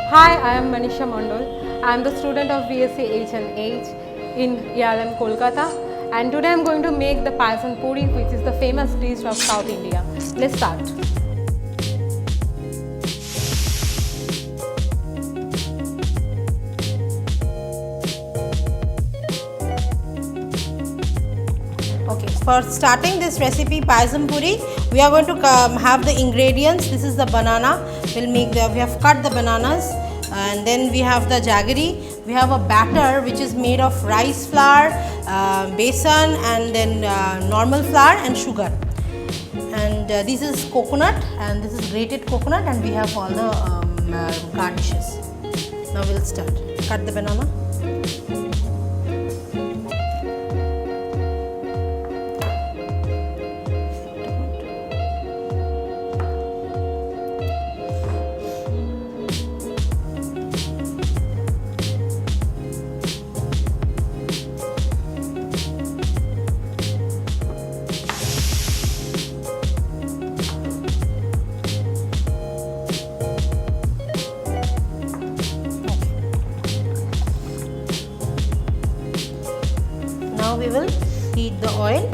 Hi, I am Manisha Mondal. I am the student of BSc H&H in EIILM-Kolkata, and today I am going to make the Pazham Pori, which is the famous dish of South India. Let's start. Okay, for starting this recipe Pazham Puri, we are going to have the ingredients. This is the banana. We have cut the bananas, and then we have the jaggery. We have a batter which is made of rice flour, besan, and then normal flour and sugar. And this is coconut, and this is grated coconut, and we have all the garnishes. Now we'll start. Cut the banana. Now we will heat the oil.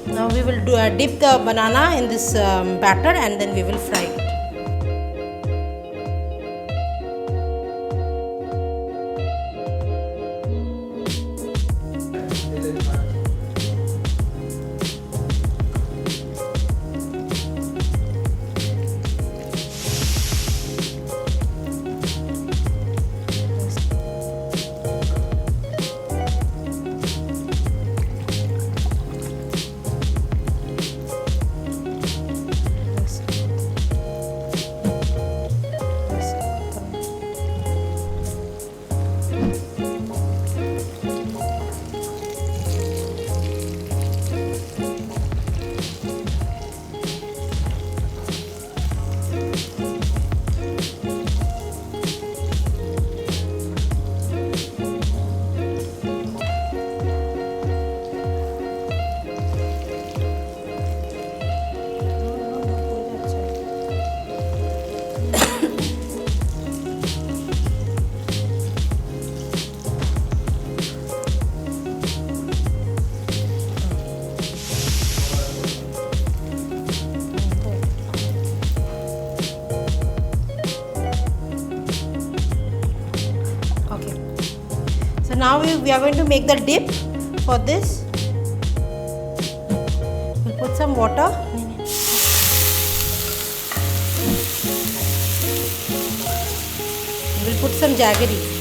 Now we will dip the banana in this batter, and then we will fry it. So now we are going to make the dip for this. We'll put some water. We'll put some jaggery.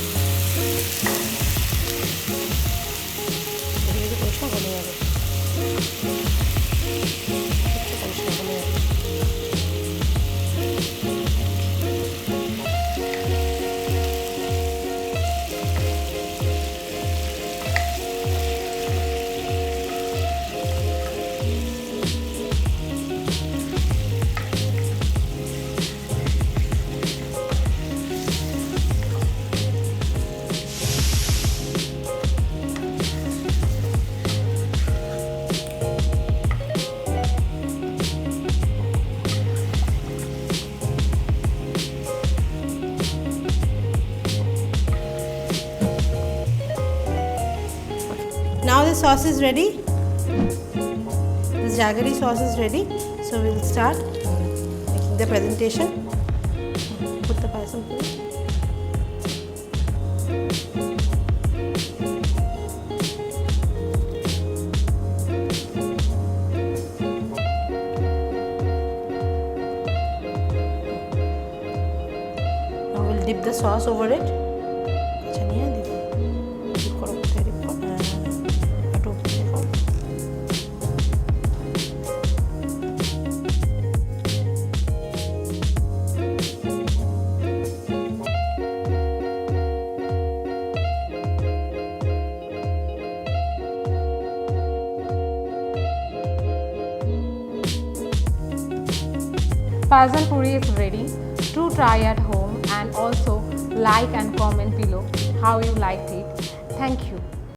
Now the sauce is ready. This jaggery sauce is ready. So we will start making the presentation. Put the Pazham Pori. Now we'll dip the sauce over it. Pazham Pori is ready. Do try at home and also like and comment below how you liked it. Thank you.